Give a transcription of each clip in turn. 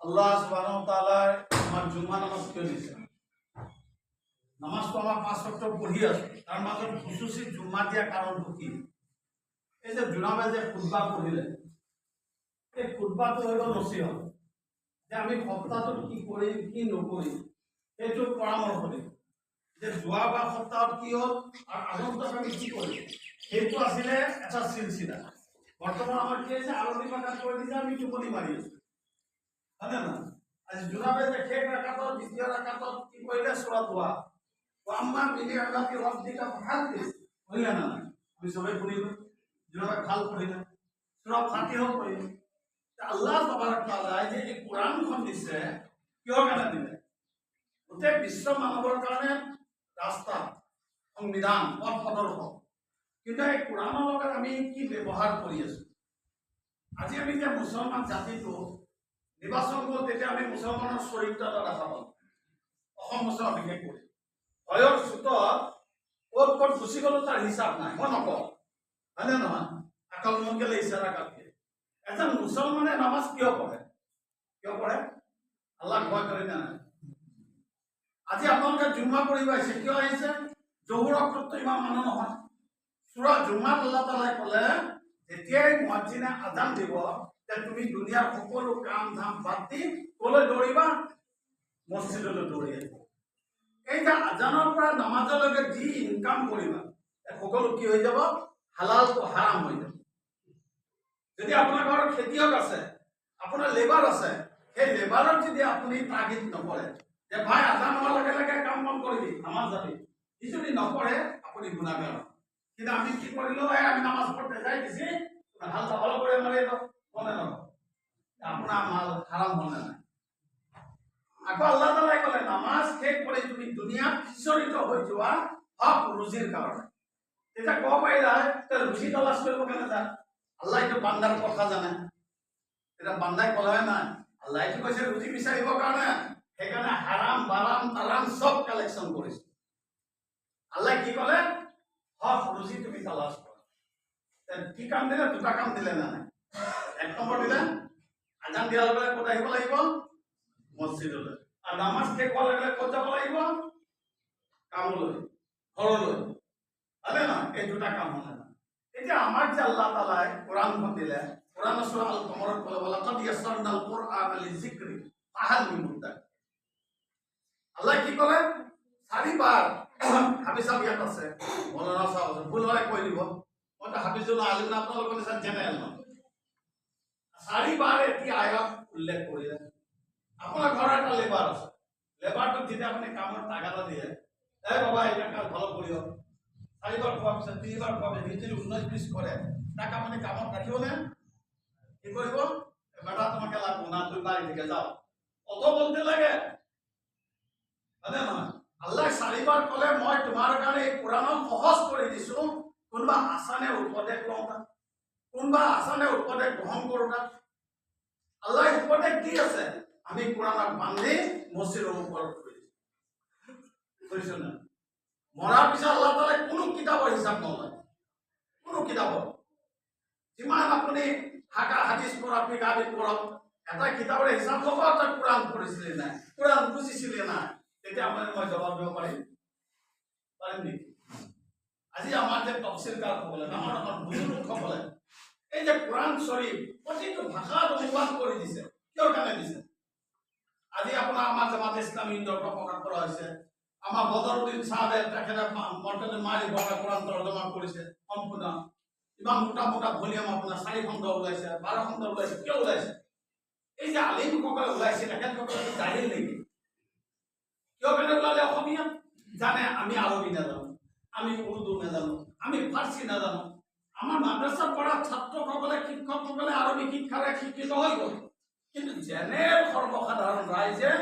আল্লাহ সুবহানাহু ওয়া তাআলা আমার জুম্মা নামাজ কিয় দিছে? নামাজ তো আমার 5 ওয়াক্ত পঢ়ি আছো, তার মাজত খুচুচি জুম্মা দিয়া কাৰণটো কি? এই যে জুনাবে যে খুতবা পঢ়িলে, এই খুতবাটো হৈ গ'ল নচিহত, যে আমি সপ্তাহটোত কি কৰিম কি নকৰিম সেইটো পৰামৰ্শ দিম, যে যোৱাবাৰ সপ্তাহত কি হ'ল আৰু আগন্তুক আমি কি কৰিম সেইটো আছিলে এটা চিলচিলা। বৰ্তমান আমাৰ কি হৈছে আৰম্ভণি পাকাত কৈ দিছে আমি টোপনি মাৰি আছো, হয়নে নহয়? আজি জুনাবে যে শেষ ৰাকাতত দ্বিতীয় ৰাকাতত কি কৰিলে সূৰা দুহা আম্মা বিনিআমাতি রাব্বিকা ফাহাদ্দিস, হইলা না? আমি সবাই পড়িব জুনাবে খাল পড়িলা সূরা ফাতিহা পড়িলা। আল্লাহ তাবারাক তাআলা যে এই কোরআনখন দিছে কিহৰ কাৰণে দিলে? গোটেই বিশ্ব মানৱৰ কাৰণে ৰাস্তা, সংবিধান, পথ প্ৰদৰ্শক। কিন্তু এই কোৰআনৰ লগত আমি কি ব্যৱহাৰ কৰি আছো? আজি আমি যে মুছলমান জাতিটো নিৰ্বাচন কৰোঁ তেতিয়া আমি মুছলমানৰ চৰিত্ৰ এটা দেখা পাওঁ। অসম মুছলমান বিশেষ কৰি ভয়ৰ চোতত ক'ত ক'ত গুচি গ'লো তাৰ হিচাপ নাই, মই নকওঁ, হয়নে নহয়? আকাল মন গেলে ইশাৰা কাটকে এজন মুছলমানে নামাজ কিয় পঢ়ে? কিয় পঢ়ে? আল্লাহ ভয় কৰে না? আজি আপোনালোকে জুম্মা পঢ়িব আহিছে, কিয় আহিছে? জহুৰ অক্ষৰটো ইমান মানুহ নহয়। সূৰা জুম্মাত আল্লাহ তাআলাই ক'লে যেতিয়াই মুয়াজ্জিনে আজান দিব যে তুমি দুনিয়াৰ সকলো কাম ধাম বাদ দি ক'লৈ দৌৰিবা? মছজিদলৈ দৌৰি আহিবা। এই যে আজানৰ পৰা নামাজলৈকে যি ইনকাম কৰিবা সকলো কি হৈ যাব? হালালটো হাৰাম হৈ যাব। যদি আপোনাৰ ঘৰত খেতিয়ক আছে, আপোনাৰ লেবাৰ আছে, সেই লেবাৰত যদি আপুনি তাগিদ নকৰে যে ভাই আজান হোৱাৰ লগে লগে কাম বন কৰিবি, নামাজ যাবি, সি যদি নকৰে আপুনি গুণাগাৰ। কিন্তু আমি কি কৰিলো? আমি নামাজ পঢ়তে যাই দিছি হাল চাবল করে মারি মনে নয় আপনার মাল হারাম মনে নাই। আকৌ আল্লাহ তাআলাই ক'লে নামাজ শেষ কৰি তুমি দুনিয়াত বিচৰিত হৈ যোৱা হক ৰুজিৰ কাৰণে। তেতিয়া ক'ব পাৰিলা ৰুজি তালাচ কৰিব কেনে যা? আল্লাহ এইটো বান্দাৰ কথা জানে। তেতিয়া বান্দাই ক'লে নাই আল্লাহ এইটো কৈছে ৰুজি বিচাৰিবৰ কাৰণে, সেইকাৰণে হাৰাম বাৰাম তাৰাম চব কালেকশ্যন কৰিছে। আল্লাহ কি ক'লে? হক ৰুজি তুমি তালাচ কৰা। কি কাম দিলে? দুটা কাম দিলে না নাই? এক নম্বৰ দিলে আজান দিয়াৰ লগে লগে ক'ত আহিব লাগিব? মছজিদলৈ। আৰু নামাজ শেষ হোৱাৰ লগে লগে ক'ত যাব লাগিব? কামলৈ, ঘৰলৈ, হয়নে নহয়? এই দুটা কাম হ'লে না। এতিয়া আমাক যে আল্লাহ তাআলাই কোৰআনখন দিলে, কোৰআনৰ সূৰা আল কমৰত ক'লে লাকাদ ইয়াছাৰনাল কুৰআনা লিযিকৰি ফাহাল মিন মুদ্দাকিৰ। আল্লাহ কি ক'লে? চাৰিবাৰ হাবিজাব ইয়াত আছে, মৌলানা সাহেব ভুল হ'লে কৈ দিব, মইতো হাফিজুল আলিম না আপোনালোকৰ নিচিনা জেনেৰেল নহয়। চাৰিবাৰ এটি আয়াত উল্লেখ কৰিলে। আপোনাৰ ঘৰৰ এটা লেবাৰ আছে, লেবাৰটোক যেতিয়া আপুনি কামৰ তাগাদা দিয়ে বাবা এটা কাজ ভালো কৰিও, চাৰিবাৰ কোৱাৰ পিছত তিনিবাৰ কোৱাৰ পিছত যদি 19-20 কৰে তাক আপুনি কামত ৰাখিবনে? কি কৰিব? বেটা তোমাকে লাগবো না, তুই বাড়ি থেকে যাও, অত বলতে লাগে, হয়নে নহয়? আল্লাহ চাৰিবাৰ ক'লে মই তোমাৰ কাৰণে এই কোৰআনক সহজ কৰি দিছো, কোনোবা আসানে উপদেশ লওঁ না, কোনোবা আসানে উপদেশ গ্ৰহণ কৰোঁ না। আল্লাহ উপদেশ দি আছে, আমি কোৰআনক বান্ধি মসজিদৰ ওপৰত কৰিছো না। মৰাৰ পিছত আল্লাহ তাআলাই কোনো কিতাপৰ হিচাপ নলয়, কোনো কিতাপৰ। যিমান আপুনি হাদিছ পঢ়ক, ফিকাহ পঢ়ক, এটা কিতাপৰ হিচাপ ল'ব তই কোৰআন পঢ়িছিলি নাই, কোৰআন বুজিছিলি নাই, তেতিয়া মই জবাব দিব পাৰিম নেকি? আজি আমাৰ যে তফচিলকাৰসকলে, ডাঙৰ ডাঙৰ বুজুৰ্গসকলে এই যে কোৰআন শৰীফ প্ৰতিটো ভাষাত অনুবাদ কৰি দিছে, কিহৰ কাৰণে দিছে? আজি আপোনাৰ আমাৰ জামাত ইছলামী ইন্দোৰ প্ৰকাশ কৰা হৈছে, আমাৰ বদৰুদ্দিন সাহেব তেখেতে মৰ্তজা মাৰি বগা কোৰআন তৰ্জমা কৰিছে সম্পূৰ্ণ। ইমান মোটা মোটা ভলিউম আপোনাৰ 4 খণ্ড ওলাইছে, 12 খণ্ড ওলাইছে। কিয় ওলাইছে? এই যে আলিমসকলে ওলাইছে তেখেতসকলে জাহিল নেকি? কিয় কাৰণে ওলালে? অসমীয়া জানে, আমি আৰবী নাজানো, আমি উৰ্দু নাজানো, আমি ফাৰ্চী নাজানো। আমাৰ মাদ্ৰাসাত পঢ়া ছাত্ৰসকলে, শিক্ষকসকলে আৰবী শিক্ষাৰে শিক্ষিত হৈ গ'ল, কিন্তু জেনেৰেল সৰ্বসাধাৰণ ৰাইজে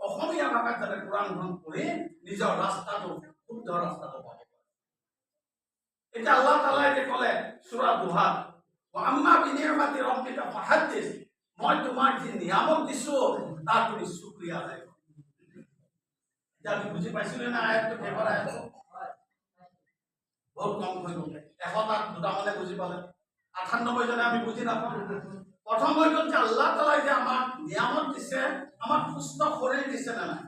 অসমীয়া ভাষাত যাতে কোৰআনখন পঢ়ি নিজৰ ৰাস্তাটো, শুদ্ধ ৰাস্তাটো পাব। এতিয়া আল্লাহ তাআলাই যে ক'লে সূৰা দুহাত আম্মা বিনিআমাতি ৰাব্বিকা ফাহাদ্দিস, মই তোমাক যি নিয়ামত দিছো তাৰ তুমি শুকৰিয়া আদায় কৰা। এতিয়া আমি বুজি পাইছিলো না আয়াতটো? কেইবাৰ আয়াত? বহুত কম হৈ গ'ল। 100টাত দুটামানে বুজি পালে, 98 জনে আমি বুজি নাপাওঁ। প্ৰথম হৈ গ'ল যে আল্লাহ তাআলাই যে আমাক নিয়ামত দিছে সুস্থ শৰীৰ দিছে নে নাই?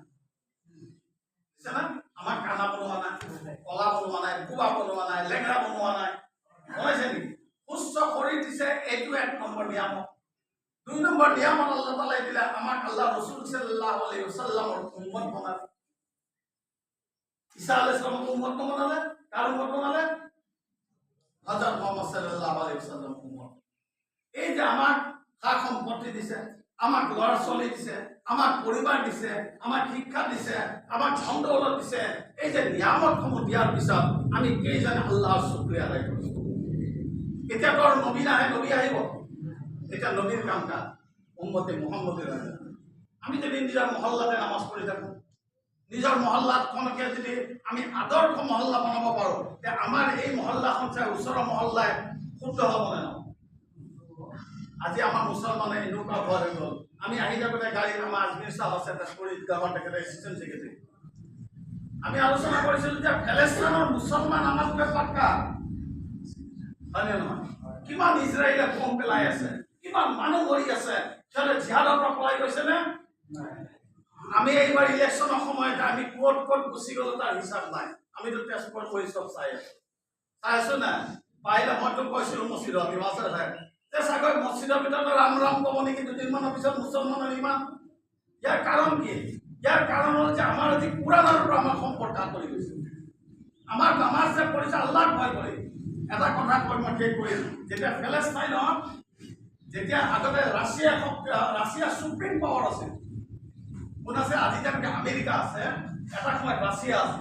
দিছে না? আমাক কানা বনোৱা নাই, কলা বনোৱা নাই, বুবা বনোৱা নাই, লেঙৰা বনোৱা নাই, বনাইছে নেকি? সুস্থ শৰীৰ দিছে, এইটো 1 নম্বৰ নিয়ামত। 2 নম্বৰ নিয়ামত আল্লাহ তাআলাই দিলে আমাক আল্লাহ ৰাসূল সাল্লাল্লাহু আলাইহি ওয়াসাল্লামৰ উম্মত বনালে। ঈসা আলাইহিস সালামৰ উম্মত বনালে, কার উম্মত বনালে? হযরত মুহাম্মদ সাল্লাল্লাহু আলাইহি ওয়াসাল্লাম উম্মত। এই যে আমাক সা সম্পত্তি দিছে, আমাক ল'ৰা ছোৱালী দিছে, আমাক পৰিবাৰ দিছে, আমাক শিক্ষা দিছে, আমাক ধন দৌলত দিছে, এই যে নিয়ামতসমূহ দিয়াৰ পিছত আমি কেইজনে আল্লাহৰ শুকৰিয়া আদায় কৰিছো? এতিয়া তোৰ নবী নাহে, নবী আহিব, এতিয়া নবীৰ কাম কাজ উম্মতে মুহাম্মদেৰ। আমি যদি নিজৰ মহল্লাতে নামাজ পঢ়ি থাকো, নিজৰ মহল্লাত কোনকে যদি আমি আদৰ্শ মহল্লা বনাব পাৰো, তে আমাৰ এই মহল্লাখন চাই ওচৰৰ মহল্লাই শুদ্ধ হ'ব নে নহয়? আজি আমাৰ মুছলমানে এনেকুৱা ভয় হৈ গ'ল, আমি আহি থাকোঁতে গাড়ীত আমাৰ আজমিৰ চাহ আছে, তেজপুৰ গাঁৱৰ তেখেতে এছিষ্টেণ্ট ছেক্ৰেটাৰী, আমি আলোচনা কৰিছিলোঁ যে ফেলেস্তাইনৰ মুছলমান আমাতকৈ পাক্কা হয়নে নহয়? কিমান ইজৰাইলে বম পেলাই আছে, কিমান মানুহ মৰি আছে, সিহঁতে জিহাদৰ পৰা পলাই গৈছে নে? আমি এইবাৰ ইলেকশ্যনৰ সময়ত আমি ক'ত ক'ত গুচি গ'লো তাৰ হিচাপ নাই। আমিতো তেজপুৰত বহি চব চাই আছো না? পাৰিলে মইতো কৈছিলোঁ মছজিদত ইমাছে থাকে যে চাগৈ মছজিদৰ ভিতৰত ৰাম ৰাম ক'ব নেকি 2 দিনমানৰ পিছত মুছলমানৰ ইমান। ইয়াৰ কাৰণ কি? ইয়াৰ কাৰণ হ'ল যে আমাৰ আজি কোৰাণৰ পৰা আমাৰ সম্পৰ্ক আঁতৰি গৈছে। আমাৰ নামাজ যে পঢ়িছে আল্লাহক ভয় কৰি। এটা কথা কৈ মই শেষ কৰিম, যেতিয়া ফেলেস্তাইনত, যেতিয়া আগতে ৰাছিয়া সুপ্ৰিম পাৱাৰ আছিল, কোন আছে? আজি যেনেকৈ আমেৰিকা আছে, এটা সময়ত ৰাছিয়া আছে।